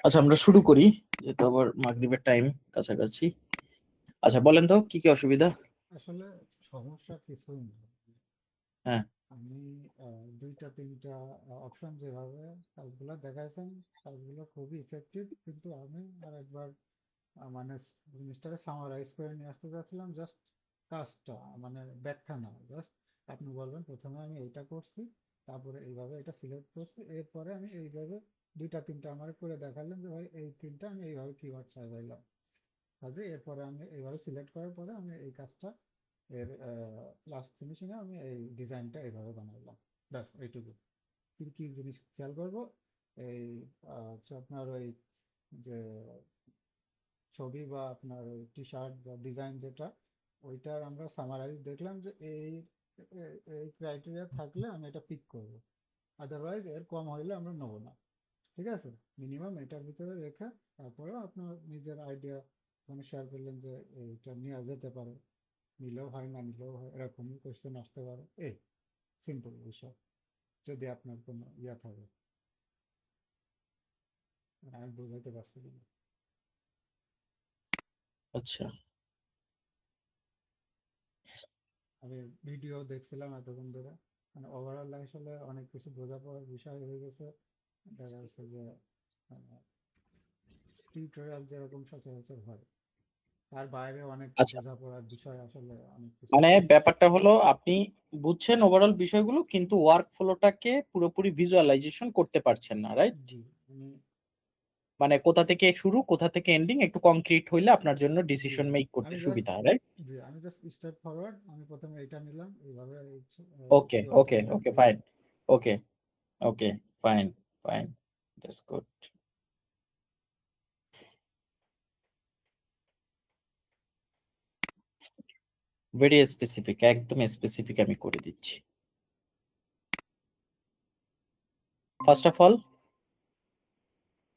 আচ্ছা, আমরা শুরু করি, যেহেতু আবার মাগরিবের টাইম কাছাকাছি। আচ্ছা, বলেন তো কি কি অসুবিধা। আসলে সমস্যা কিছুই না। হ্যাঁ। আমি দুইটা তিনটা অপশন যেভাবে কাজগুলো দেখাইছেন, কাজগুলো খুবই ইফেক্টিভ, কিন্তু আমি আর একবার মানে জিনিসটাকে সামারাইজ করে নিয়ে আসতে চাচ্ছিলাম। জাস্ট কাজটা মানে ব্যাখ্যা না, জাস্ট আপনি বলবেন প্রথমে আমি এইটা করছি, তারপরে এইভাবে এটা সিলেক্ট করছি, এরপরে আমি এইভাবে দুইটা তিনটা আমার করে দেখালেন যে ভাই এই তিনটা আমি এইভাবে কিওয়ার্ড সাজাইলাম, কাজে এরপরে আমি এইভাবে সিলেক্ট করার পরে আমি এই কাজটা এর লাস্ট ফিনিশিংয়ে আমি এই ডিজাইনটা এইভাবে বানাইলাম। ব্যাস এইটুকু। কি কি জিনিস খেয়াল করবো, এই হচ্ছে আপনার ওই যে ছবি বা আপনার ওই টি শার্ট বা ডিজাইন যেটা, ওইটার আমরা সামারাইজ দেখলাম যে এই ক্রাইটেরিয়া থাকলে আমি এটা পিক করব, আদারওয়াইজ এর কম হইলে আমরা নেবো না। ঠিক আছে, মিনিমাম এটার ভিতরে রেখে তারপরে আপনার নিজের আইডিয়া মানে শেয়ার করলেন যে এইটা নেওয়া যেতে পারে, নিলেও হয় না নিলেও হয়, এরকমই কোয়েশ্চেন আসতে পারে। এই সিম্পল বিষয়, যদি আপনার কোনো ইয়া থাকে। আমি বোঝাতে পারছি কিনা। আচ্ছা। আমি ভিডিও দেখছিলাম এতক্ষণ ধরে, মানে ওভারঅল আসলে অনেক কিছু বোঝা পড়ার বিষয় হয়ে গেছে। দেখা যাচ্ছে যে টিউটোরিয়াল যেরকম সচরাচর হয়, তার বাইরে অনেক আচ্ছা, বোঝা পড়ার বিষয়, আসলে অনেক কিছু মানে আছে। ব্যাপারটা হলো আপনি বুঝছেন ওভারঅল বিষয়গুলো, কিন্তু ওয়ার্ক ফ্লোটাকে পুরোপুরি ভিজুয়ালাইজেশন করতে পারছেন না, রাইট? জি আমি মানে কোথা থেকে শুরু কোথা থেকে এন্ডিং একটু কংক্রিট হইলে আপনার জন্য জি ডিসিশন জি মেক করতে আমি জাস্ট সুবিধা হয়, রাইট? জি আমি জাস্ট স্টেপ ফরওয়ার্ড, আমি প্রথমে এইটা নিলাম এইভাবে ওকে, কিওয়ার্ডটা ওকে, সিলেক্ট ওকে, করলাম। Fine. Okay, okay, fine, fine, that's good. Very specific, একদম স্পেসিফিক আমি করে দিচ্ছি। ফার্স্ট অফ অল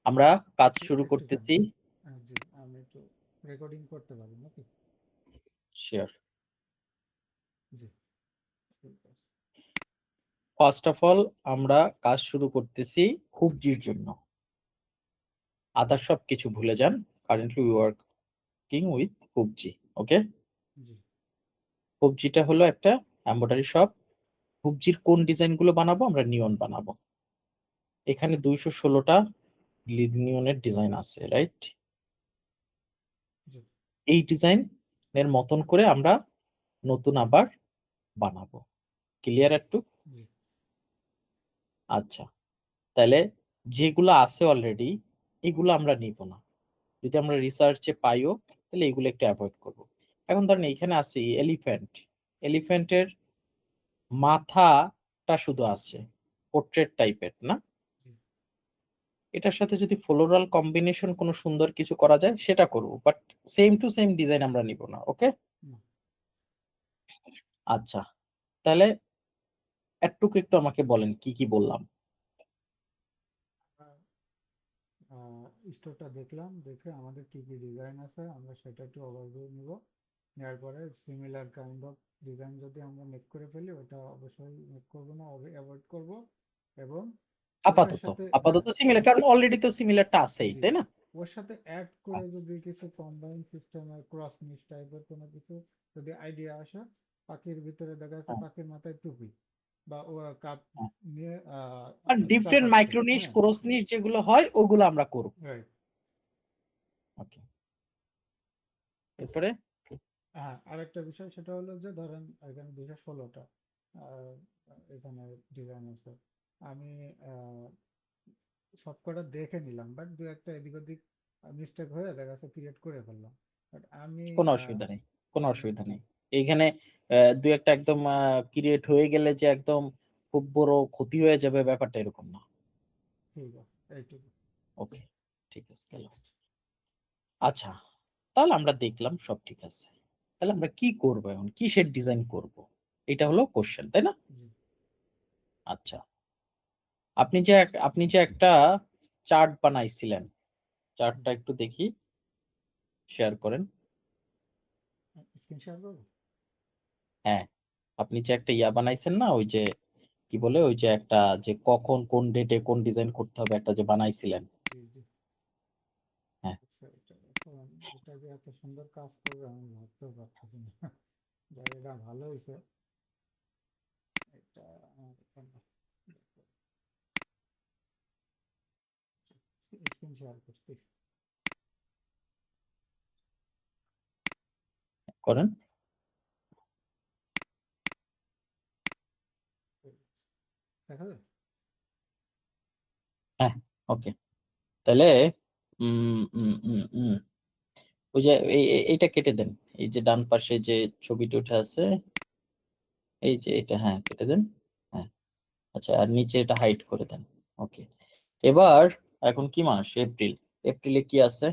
আমরা কাজ একটু শুরু একটুখানি করতেছি। জি আমি একটু রেকর্ডিং করতে পারি নাকি? শিওর। জি ঠিক আছে। ফার্স্ট অফ অল আমরা কাজ শুরু করতেছি হুবজির জন্য। আদার সব কিছু ভুলে যান। কারেন্টলি উই ওয়ার্কিং উইথ হুবজি। ওকে। জি হুবজিটা হলো একটা এমব্রয়ডারি শপ। হুবজির কোন ডিজাইন গুলো বানাবো? আমরা নিয়ন বানাবো। এখানে 216টা নিয়নের ডিজাইন আছে, রাইট? জি এই ডিজাইনের মতন করে আমরা নতুন আবার বানাবো। ক্লিয়ার একটু? জি আচ্ছা, তাহলে যেগুলো আছে অলরেডি এগুলো আমরা নিব না। যদি আমরা রিসার্চে পাইও তাহলে এগুলো একটু অ্যাভয়েড করব। এখন ধরেন এইখানে আছে এলিফ্যান্ট। এলিফ্যান্টের মাথাটা শুধু আছে, পোর্ট্রেট টাইপের না? জি এটার সাথে যদি ফ্লোরাল কম্বিনেশন কোনো সুন্দর কিছু করা যায় সেটা করব, but same to same design আমরা নিব না। ওকে। না আচ্ছা, তাহলে একটু আমাকে বলেন কি কি বললাম। স্টোরটা দেখলাম, দেখে আমাদের কি কি ডিজাইন আছে আমরা সেটা একটু ওভারভিউ নিব। নেওয়ার পরে সিমিলার কাইন্ড অফ ডিজাইন যদি আমরা মেক করে ফেলি, ওটা অবশ্যই মেক করবো না, অ্যাভয়েড করব। এবং ওইটার আপাতত সাথে হ্যাঁ আপাতত সিমিলার, কারণ অলরেডি তো সিমিলারটা আছেই, জি তাই না? ওর সাথে অ্যাড করে যদি কিছু কম্বাইন সিস্টেমের ক্রস মিক্স টাইপের কোনো কিছু যদি আইডিয়া আসে, পাখির ভিতরে দেখা যাচ্ছে হ্যাঁ, পাখির মাথায় টুপি বা ও কাপ হ্যাঁ। নিয়ে আর চা ডিফারেন্ট খাচ্ছে, মাইক্রোনিশ হ্যাঁ ক্রসনিশ যেগুলো হয় ওগুলো আমরা করব। রাইট। ওকে। এরপরে হ্যাঁ আরেকটা বিষয় সেটা হলো যে ধরেন এখানে 216টা এখানে ডিজাইন আছে। আমি আহ, সবকটা দেখে নিলাম, বাট দু একটা এদিক ওদিক মিস্টেক হয়ে দেখা যাচ্ছে ক্রিয়েট করে ফেললাম। বাট আমি কোনো আহ, অসুবিধা নেই, কোনো অসুবিধা জি নেই। এইখানে দুই একটা একদম ক্রিয়েট হয়ে গেলে যে একদম খুব বড় ক্ষতি হয়ে যাবে ব্যাপারটা এরকম না। ঠিক আছে এইটুকু। ওকে, ঠিক আছে গেল। নেক্সট। আচ্ছা, তাহলে আমরা দেখলাম সব ঠিক আছে। তাহলে আমরা কি করব এখন, কিসের ডিজাইন করব? এটা হলো কোশ্চেন, তাই না? জি আচ্ছা, আপনি যে একটা চার্ট বানাইছিলেন, চার্টটা জি একটু দেখি, শেয়ার করেন। স্ক্রিন শেয়ার করবো। হ্যাঁ, আপনি যে একটা ইয়া বানাইছেন না, ওই যে কি বলে, ওই যে একটা যে কখন কোন ডেটে কোন ডিজাইন করতে হবে একটা যে বানাইছিলেন, জি জি এটা যে এত সুন্দর কাজ করবে আমি ভাবতেও পারতেছি না। যাই, এটা ভালো হয়েছে। এটা আমার এখানে স্ক্রিন শেয়ার করতেছি। করেন। দেখা যায়। হ্যাঁ, ওকে। তাহলে উম উম উম উম ওই যে এইটা কেটে দেন, এই যে ডান পাশে যে ছবিটা উঠে আছে, এই যে এটা, হ্যাঁ কেটে দেন। হ্যাঁ, আচ্ছা, আর নিচে এটা হাইড করে দেন। ওকে। এবার এখন কি মাস? এপ্রিল। এপ্রিলে কি আছে?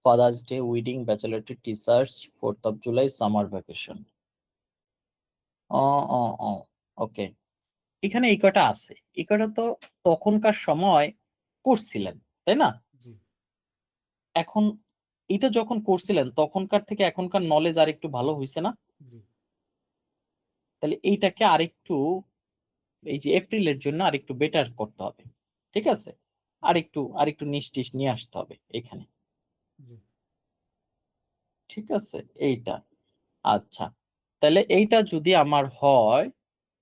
Fathers day, wedding, bachelor day, teachers, 4th of July, summer vacation. ও ও ও ওকে। এখানে এই কয়টা আছে, এই কয়টা তো তখনকার সময় করছিলেন, তাই না? জি এখন এটা যখন করছিলেন তখনকার থেকে এখনকার নলেজ আর একটু ভালো হয়েছে না? জি তাহলে এইটাকে আরেকটু, এই যে এপ্রিলের জন্য আরেকটু বেটার করতে হবে, ঠিক আছে? জি আরেকটু নিশ্চিত নিয়ে আসতে হবে এখানে, জি ঠিক আছে? এইটা, আচ্ছা। তাহলে এইটা যদি আমার হয়,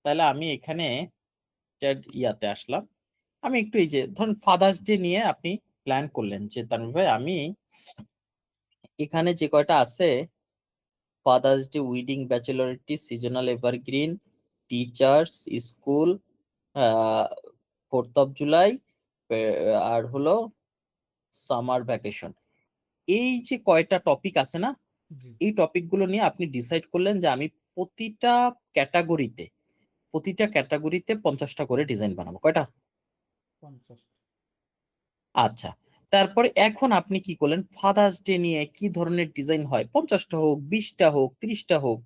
তাহলে আমি এখানে ইয়াতে আসলাম। আমি একটু এই যে ধরুন ফাদার্স ডে নিয়ে আপনি প্ল্যান করলেন যে তানভীর ভাই আমি এখানে যে কয়টা আছে, fathers day, wedding, bachelorette, seasonal evergreen, teachers, school, 4th of July, আর হলো সামার ভ্যাকেশন, এই যে কয়টা টপিক আছে না, জি এই টপিক গুলো নিয়ে আপনি ডিসাইড করলেন যে আমি প্রতিটা ক্যাটাগরিতে প্রতিটা ক্যাটাগরিতে 50টা করে ডিজাইন বানাবো। কয়টা? 50। আচ্ছা। তারপরে এখন আপনি কি করলেন, ফাদার্স ডে নিয়ে কি ধরনের ডিজাইন হয়, 50টা হোক, 20টা হোক, 30টা হোক,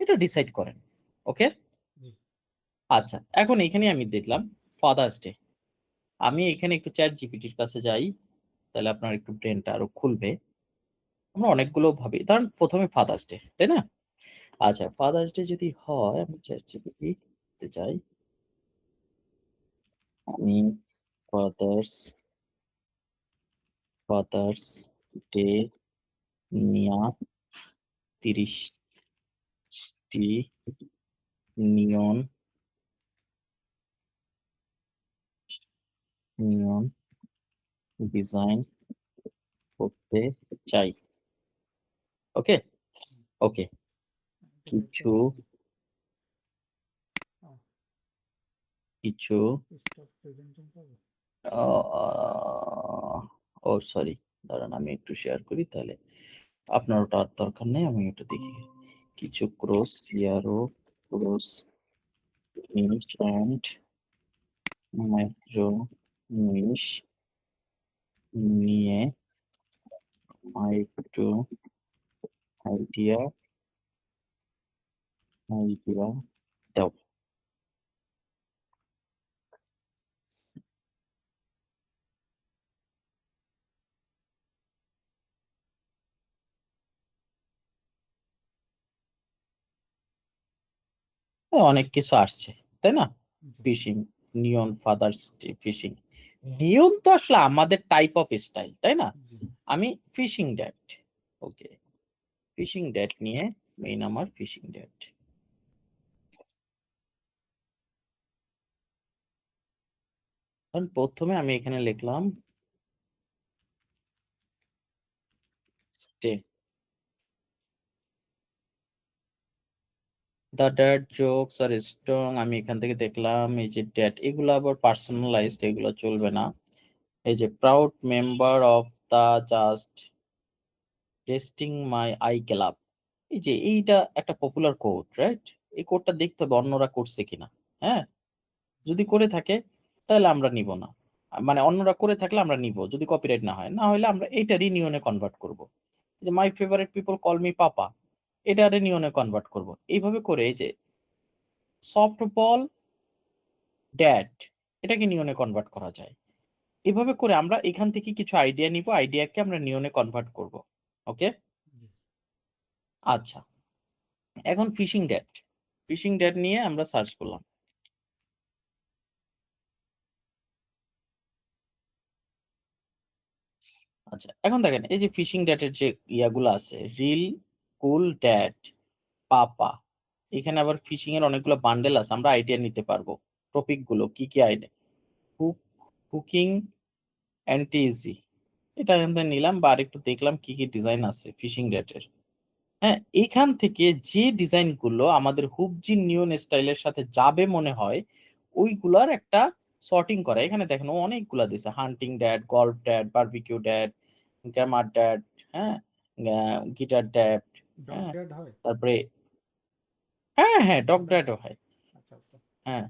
এটা ডিসাইড করেন। ওকে। জি আচ্ছা, এখন এখানে আমি দেখলাম ফাদার্স ডে। আমি এখানে একটু চ্যাট জিপিটির কাছে যাই, তাহলে আপনার একটু ব্রেনটা আরো খুলবে। আমরা অনেকগুলো ভাবি, ধরেন প্রথমে ফাদার্স ডে, তাই না? আচ্ছা, ফাদার্স ডে যদি হয়, আমি চ্যাট জিপিটি তে যাই, আমি ফাদার্স ফাদার্স ডে নিয়া 30টি নিয়ন নিয়ন ডিজাইন করতে চাই। ওকে। ওকে। এটা দেখতে কিছু পাচ্ছি। কিছু স্টপ প্রেজেন্টিং পাবো। ও সরি, দাঁড়ান আমি একটু শেয়ার করি, তাহলে আপনার ওটা আর দরকার নেই, আমি একটু দেখি। কিছু cross CRO, cross niche and micro niche নিয়ে মাইক্রো আইডিয়া আইডিয়া দাও। অনেক কিছু আসছে, তাই না? জি ফিশিং, নিয়ন, ফাদার্স ফিশিং। নিয়ন তো আসলে আমাদের টাইপ অফ স্টাইল, তাই না? জি আমি fishing dad. Okay, fishing dad নিয়ে মেইন আমার ফিশিং ড্যাট। কারণ প্রথমে আমি এখানে লিখলাম stay, the dad jokes are strong. আমি এখান থেকে দেখলাম এই যে ড্যাট, এগুলো আবার পার্সোনালাইজড, এগুলো চলবে না। এই যে proud member of the just testing my eye club, এই যে এইটা একটা পপুলার কোড, রাইট? এই কোডটা দেখতে হবে অন্যরা করছে কিনা। হ্যাঁ, যদি করে থাকে তাহলে আমরা নিব না, মানে অন্যরা করে থাকলে আমরা নিব যদি কপিরাইট না হয়, না হলে আমরা এইটা রিনিয়নে কনভার্ট করব। যে my favourite people call me papa, এটা রিনিয়নে কনভার্ট করব। এইভাবে করে এই যে সফট বল ড্যাড, এটাকে নিয়নে কনভার্ট করা যায়। এভাবে করে আমরা এখান থেকে কিছু আইডিয়া নিব, আইডিয়াকে আমরা নিয়নে কনভার্ট করব। ওকে। জি আচ্ছা, এখন ফিশিং ড্যাট, ফিশিং ড্যাট নিয়ে আমরা সার্চ করলাম। আচ্ছা, এখন দেখেন এই যে ফিশিং ডেটের যে ইয়াগুলো আছে, রিল, কুল, ড্যাট, পাপা, এখানে আবার ফিশিং এর অনেকগুলো বান্ডেল আছে, আমরা আইডিয়া নিতে পারবো টপিক গুলো কি কি idea. Hook, hooking, anti easy, এটা এখান থেকে নিলাম বা আরেকটু দেখলাম কি কি ডিজাইন আছে ফিশিং ডেটের। হ্যাঁ, এইখান থেকে যে ডিজাইন গুলো আমাদের হুবজি নিয়ন স্টাইলের সাথে যাবে মনে হয় ওইগুলার একটা সর্টিং করা। এখানে দেখেন ও অনেকগুলা দিছে, hunting dad, golf dad, barbecue dad, grammar dad, হ্যাঁ, গিটার ড্যাট, ডগ হ্যাঁ, ডেড হয়? তারপরে হ্যাঁ হ্যাঁ ডগ আলাদা? ড্যাটও হয়। আচ্ছা আচ্ছা। হ্যাঁ,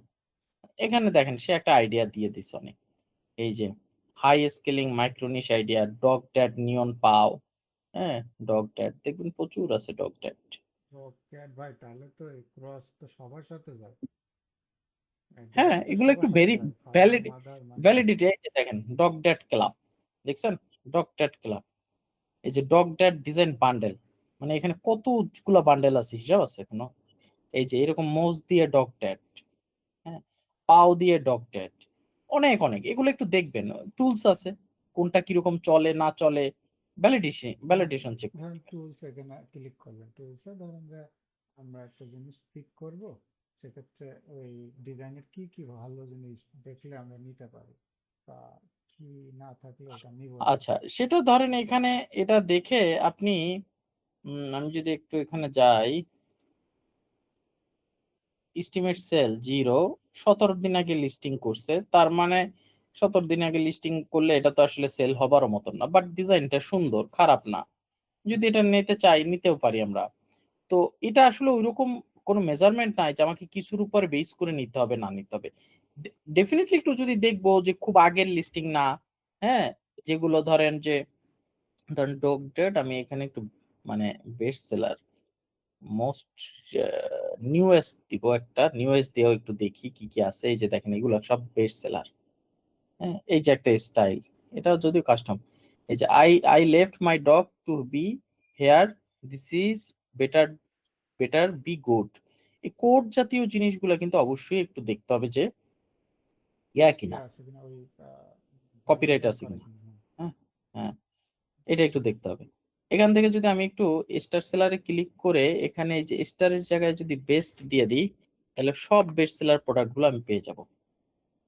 এখানে দেখেন সে একটা আইডিয়া দিয়ে দিছে অনেক। এই যে high scaling micro niche idea, dog dad neon paw, হ্যাঁ, ডগ ড্যাট দেখবেন প্রচুর আছে ডগ ড্যাট। ডগ ক্যাট ভাই, তাহলে তো এই ক্রস তো সবার সাথে যায়, হ্যাঁ, ডিজাইন তো এগুলো একটু সবার সাথে ভেরি যায়, ফাদার ভ্যালিড, মাদার মানে। ভ্যালিডিটি। এই যে দেখেন ডগ ড্যাট ক্লাব, দেখছেন, ডগ ড্যাট ক্লাব, এই যে ডগ ড্যাট ডিজাইন বান্ডেল, মানে এখানে কতগুলা বান্ডেল আছে হিসাব আছে কোনো। এই যে এরকম মোজ দিয়ে ডগ ড্যাট, হ্যাঁ, পাও দিয়ে ডগ ড্যাট, অনেক অনেক, এগুলো একটু দেখবেন, টুলস আছে কোনটা কিরকম চলে না চলে, ভ্যালিডেশন ধরেন ভ্যালিডেশন চেক। ধরেন টুলস এখানে ক্লিক করলেন, টুলসে ধরেন যে আমরা একটা জিনিস পিক করব, সেক্ষেত্রে ওই ডিজাইনের কি কি ভালো জিনিস দেখলে আমরা নিতে পারি, বা কি না থাকলে ওটা নিব না। আচ্ছা, সেটা ধরেন এখানে এটা দেখে আপনি আমি যদি একটু এখানে যাই, এস্টিমেট সেল 0, 17 দিন আগে লিস্টিং করছে, তার মানে 17 দিন আগে লিস্টিং করলে এটা তো আসলে সেল হবার মতন না, বাট ডিজাইনটা সুন্দর, খারাপ না, যদি এটা নিতে চাই নিতেও পারি আমরা। তো এটা আসলে ওইরকম কোনো মেজারমেন্ট নাই যে আমাকে কিছুর উপর বেস করে নিতে হবে না নিতে হবে। ডেফিনেটলি একটু যদি দেখবো যে খুব আগের লিস্টিং না, হ্যাঁ, যেগুলো ধরেন ডগ ডেট, আমি এখানে একটু মানে বেস্ট সেলার মোস্ট নিউয়েস্ট দিব, একটা নিউয়েস্ট দিয়েও একটু দেখি কি কি আছে। এই যে দেখেন এগুলো সব বেস্ট সেলার। হ্যাঁ, এই যে একটা স্টাইল, এটাও যদিও কাস্টম। এই যে I I left my dog to be here, this is better, better be good. এই কোড জাতীয় জিনিসগুলো কিন্তু অবশ্যই একটু দেখতে হবে যে ইয়া ইয়ে কিনা, আছে কিনা, ওই কপিরাইট ভেরিফাই আছে করে কিনা। কিনা, হ্যাঁ। হ্যাঁ, হ্যাঁ, এটা একটু দেখতে হবে। এখান থেকে যদি আমি একটু স্টার সেলারে ক্লিক করে এখানে এই যে স্টারের জায়গায় যদি বেস্ট দিয়ে দিই, তাহলে সব বেস্ট সেলার প্রোডাক্ট গুলো আমি পেয়ে যাব।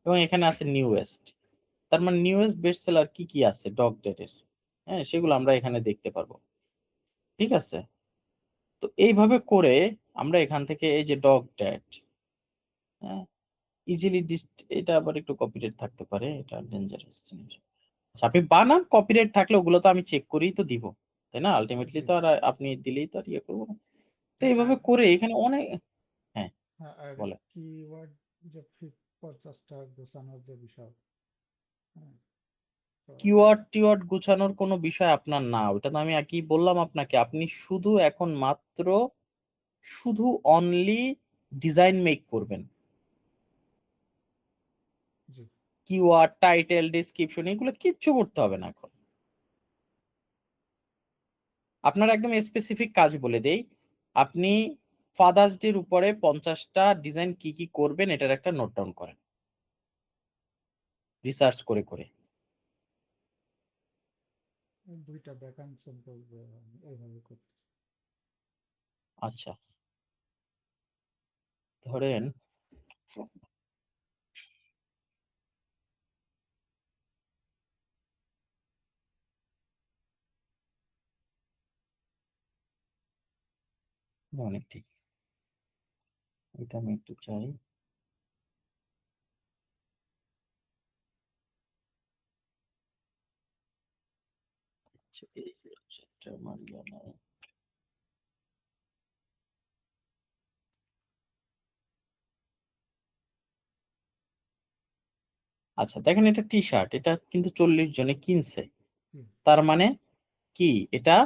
এবং এখানে আছে নিউয়েস্ট, তার মানে নিউয়েস্ট বেস্ট সেলার কি কি আছে ডগ ডেটের, হ্যাঁ, সেগুলো আমরা এখানে দেখতে পারবো। ঠিক আছে, তো এইভাবে করে আমরা এখান থেকে এই যে ডগ ডেট, হ্যাঁ, ইজিলি এটা আবার একটু কপিরাইট থাকতে পারে, এটা ডেঞ্জারাস জিনিস। আচ্ছা, আপনি বানান, কপিরাইট থাকলে ওগুলো তো আমি চেক করেই তো দিব, তাই না? আলটিমেটলি জি। তো আর আপনি দিলেই তো আর ইয়ে করবো না। তো হ্যাঁ, এইভাবে আর করে এখানে অনেক, হ্যাঁ, হ্যাঁ, আর বলে কিওয়ার্ড যে 50টা গোছানোর যে বিষয়, হ্যাঁ, তো কিওয়ার্ড টিওয়ার্ড গুছানোর কোনো বিষয় আপনার না, ওটা তো আমি একই বললাম আপনাকে, আপনি শুধু এখন মাত্র শুধু অনলি ডিজাইন মেক করবেন। জি। কিওয়ার্ড, টাইটেল, ডেসক্রিপশন এগুলো কিচ্ছু করতে হবে না এখন। আপনার একদম স্পেসিফিক কাজ বলে দেই, আপনি ফাদার্স ডের উপরে 50টা ডিজাইন কি কি করবেন এটার একটা নোট ডাউন করেন রিসার্চ করে করে। দুইটা দেখান সিম্পল, এইভাবে করতে। আচ্ছা, ধরেন অনেক ঠিক, এটা আমি একটু চাই। আচ্ছা, এই যে এটা আমার ইয়ে নাই। আচ্ছা, দেখেন এটা টি শার্ট, এটা কিন্তু 40 জনে কিনছে, জি। তার মানে কি এটা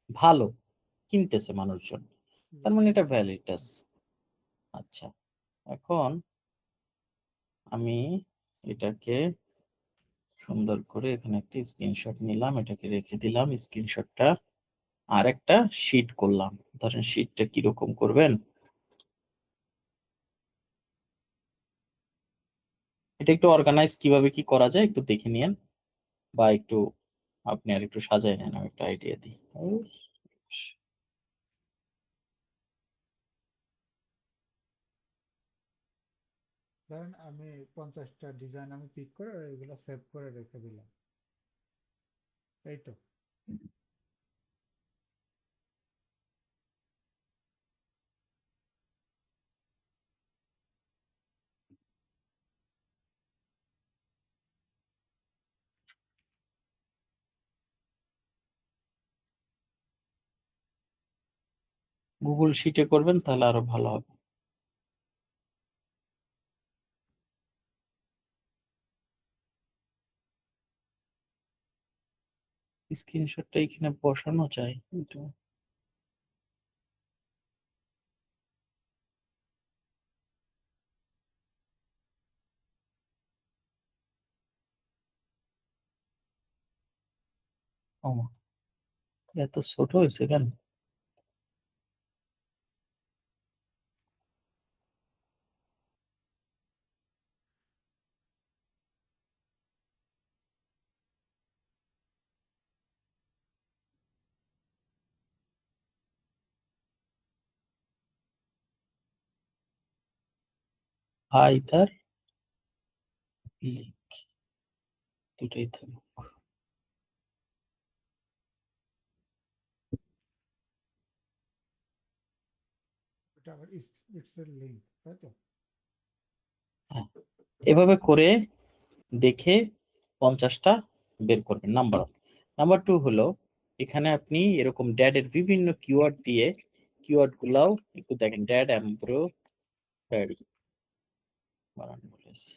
ভালো, কিনতেছে মানুষজন, তার মানে এটা রিজনেবল। ভ্যালিড আছে। আচ্ছা, এখন আমি এটাকে সুন্দর করে এখানে একটা স্ক্রিনশট নিলাম, এটাকে রেখে দিলাম স্ক্রিনশটটা, আর একটা শীট করলাম। ধরেন শীটটা কিরকম করবেন, এটা একটু অর্গানাইজ কিভাবে কি করা যায় একটু দেখে নিয়েন, বা একটু আপনি আর একটু সাজাই নেন, আমি একটা আইডিয়া দিই। ধরেন আমি 50টা ডিজাইন আমি পিক করে এগুলো সেভ করে রেখে দিলাম, এই তো। গুগল শিটে করবেন তাহলে আরো ভালো হবে। স্ক্রিনশটটা এখানে বসানো যায় কিন্তু ও, এত ছোট হয়েছে কেন? হাই তার লিঙ্ক দুটোই থাকুক। এটা আবার ইটস এর লিঙ্ক, তাই তো? হ্যাঁ, এভাবে করে দেখে 50টা বের করবেন, নাম্বার 1। নাম্বার 2 হলো এখানে আপনি এরকম ড্যাড এর বিভিন্ন কিওয়ার্ড দিয়ে কিওয়ার্ড গুলাও একটু দেখেন। ড্যাড এমব্রয়ডারি বানানো বলেছে।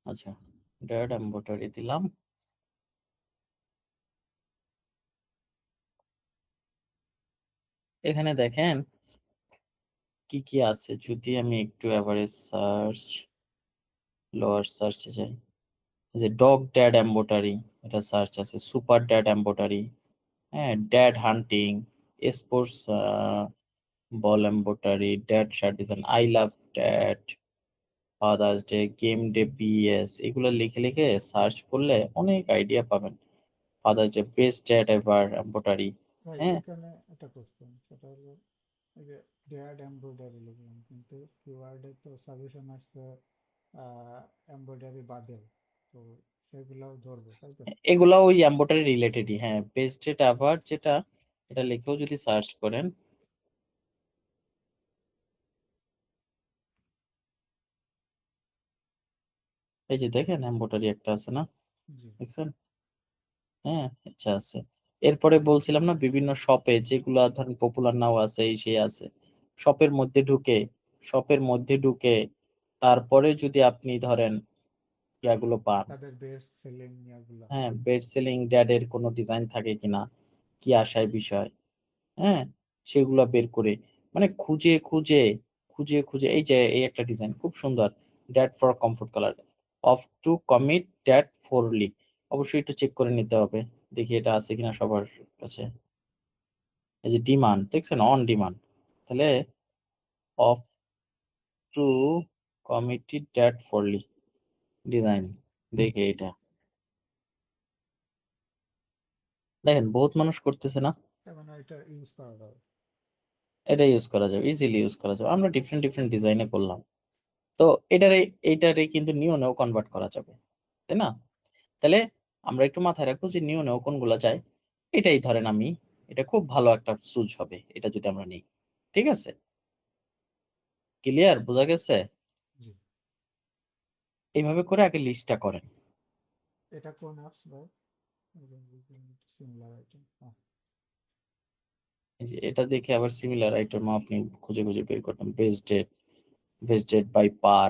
আচ্ছা, ড্যাড এমব্রয়ডারি দিলাম। এখানে দেখেন কি কি আছে। যদি আমি একটু এভারেজ সার্চ, লোয়ার সার্চে যাই, যে ডগ ড্যাড এমব্রয়ডারি এটা সার্চ আছে, সুপার ড্যাড এমব্রয়ডারি, হ্যাঁ, dad hunting, sports ball embroidery, dad shirt design, I love dad, father's day, game day, BS, এগুলো লিখে লিখে সার্চ করলে অনেক আইডিয়া পাবেন। Father's day, best dad ever embroidery. ভাই হ্যাঁ, এখানে একটা কোশ্চেন, সেটা হলো এই যে ড্যাড এমব্রয়ডারি লিখলাম, কিন্তু কিওয়ার্ডে তো সাজেশন আসছে এমব্রয়ডারি বাদে, তো সেগুলাও ধরবে, তাই তো? এগুলা ওই এমব্রয়ডারি রিলেটেডই। হ্যাঁ, বেস্ট ডেট এভার যেটা, এটা লিখেও যদি সার্চ করেন, এই যে দেখেন এমব্রয়ডারি একটা আছে না, জি। দেখছেন? হ্যাঁ, আচ্ছা আছে। এরপরে বলছিলাম না বিভিন্ন শপে যেগুলা ধরেন পপুলার নাও আছে, এই সেই আছে, শপের মধ্যে ঢুকে তারপরে যদি আপনি ধরেন ইয়াগুলো পান, তাদের বেস্ট সেলিং ইয়াগুলা। হ্যাঁ, বেস্ট সেলিং ড্যাডের কোনো ডিজাইন থাকে কিনা, কি আশায় বিষয়, হ্যাঁ, সেগুলা বের করে, মানে খুঁজে খুঁজে খুঁজে খুঁজে, এই যে এই একটা ডিজাইন খুব সুন্দর, dad for comfort colour, off to commit dad ফরলি, অবশ্যই একটু চেক করে নিতে হবে, দেখি এটা আছে কিনা সবার কাছে। এই যে ডিমান্ড দেখছেন, অন ডিমান্ড, তাহলে অফ টু কমিটেড ড্যাড ফরলি ডিজাইন, দেখে এটা দেখেন বহুত মানুষ করতেছে না, তার মানে এটা ইউজ করা যাবে। এটা ইউজ করা যাবে, ইজিলি ইউজ করা যাবে। আমরা ডিফারেন্ট ডিফারেন্ট ডিজাইনে করলাম, তো এইটারে কিন্তু নিয়নেও কনভার্ট করা যাবে, তাই না? তাহলে আমরা একটু মাথায় রাখবো যে নিয়নেও কোনগুলা যায়। এটাই ধরেন আমি, এটা খুব ভালো একটা সুজ হবে এটা যদি আমরা নিই। ঠিক আছে, ক্লিয়ার, বোঝা গেছে? জি। এইভাবে করে আগে লিস্টটা করেন। এটা কোন অ্যাপস ভাই? Similar item. এই যে এটা দেখে আবার সিমিলার আইটেম আপনি খুঁজে খুঁজে বের করবেন। বেস্ট ডেট বাই পার,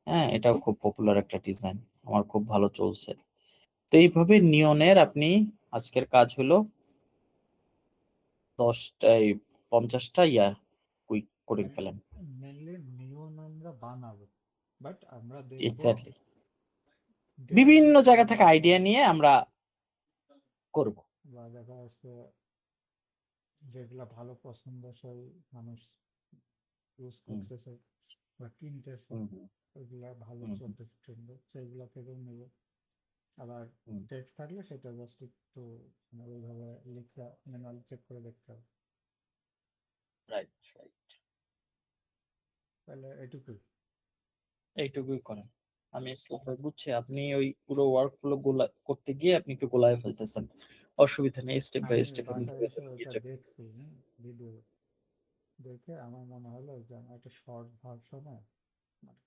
হ্যাঁ, এটাও খুব পপুলার একটা ডিজাইন, আমার খুব ভালো চলছে। তো এইভাবে নিয়নের আপনি আজকের কাজ হলো 10টায় 50টা কুইক করে মানে ফেলেন। মেনলি নিয়ন আমরা বানাবো, বাট আমরা দেখবো এক্স্যাক্টলি, ড্যাড বিভিন্ন জায়গা থেকে এমব্রয়ডারি আইডিয়া নিয়ে আমরা করব। বা দেখা যাচ্ছে যেগুলা ভালো পছন্দসই মানুষ ইউজ হুম করতেছে বা কিনতেছে, হুম হুম ওইগুলা ভালো হুম চলতেছে ট্রেন্ডে, সেইগুলা থেকেও নেব। আবার হুম টেক্সট থাকলে সেটা জাস্ট একটু মানে ওইভাবে লিখা ম্যানুয়ালি চেক করে দেখতে হবে। রাইট রাইট, তাহলে এটুকুই। এইটুকুই করেন। আমি ইসলাম ভাই বুঝছি, আপনি ওই পুরো ওয়ার্ক ফ্লো গুলা করতে গিয়ে আপনি একটু গোলায় ফেলতেছেন, অসুবিধা নেই, স্টেপ বাই আমি স্টেপ আমি বাসায় ধীরে এসে ধীরে ওইটা নিয়ে যাবো। দেখছি, ভিডিও দেখে আমার মনে হলো যে আমার একটা শর্ট ভার্সনে মানে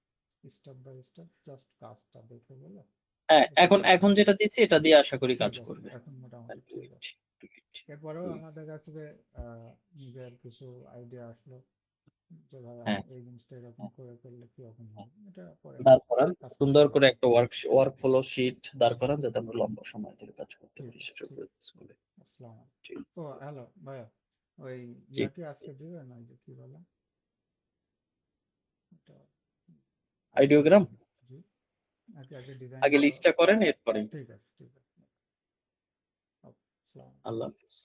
স্টেপ বাই স্টেপ জাস্ট কাজটা দেখে গেলে হ্যাঁ, এটা এখন করতে এখন হবে। যেটা দিচ্ছি এটা দিয়ে আশা করি ঠিক কাজ আছে, করবে। এখন আর মোটামুটি টু ঠিক ইট, আছে। টু ইট, এরপরেও টু ইট। আমাদের কাছে যে নিজের কিছু আইডিয়া আসলো যে ভাই হ্যাঁ এই জিনিসটা এরকম হ্যাঁ করে করলে কি রকম হ্যাঁ। হয়, এটা পরে আমরা দাঁড় করান, সুন্দর কাস্টমাইজ করে করবো। একটা ওয়ার্ক ফ্লো শিট দাঁড় করান, যাতে আমরা লম্বা সময় ধরে কাজ করতে ঠিক পারি আছে, সেটার ঠিক উপরে আছে। স্কুলে। আসসালাম আলাইকুম। ঠিক ও আছে। হ্যালো ভাইয়া, ওই জি ইয়া কি আজকে দিবেন, ওই যে কি বলে ওটা, আইডিওগ্রাম? আইডিওগ্রাম জি, নাকি আগে আগে ডিজাইনটা? লিস্টটা করেন, এরপরে। ঠিক আছে, ঠিক আছে। ওকে, আসসালাম আলাইকুম। আল্লাহ হাফিজ।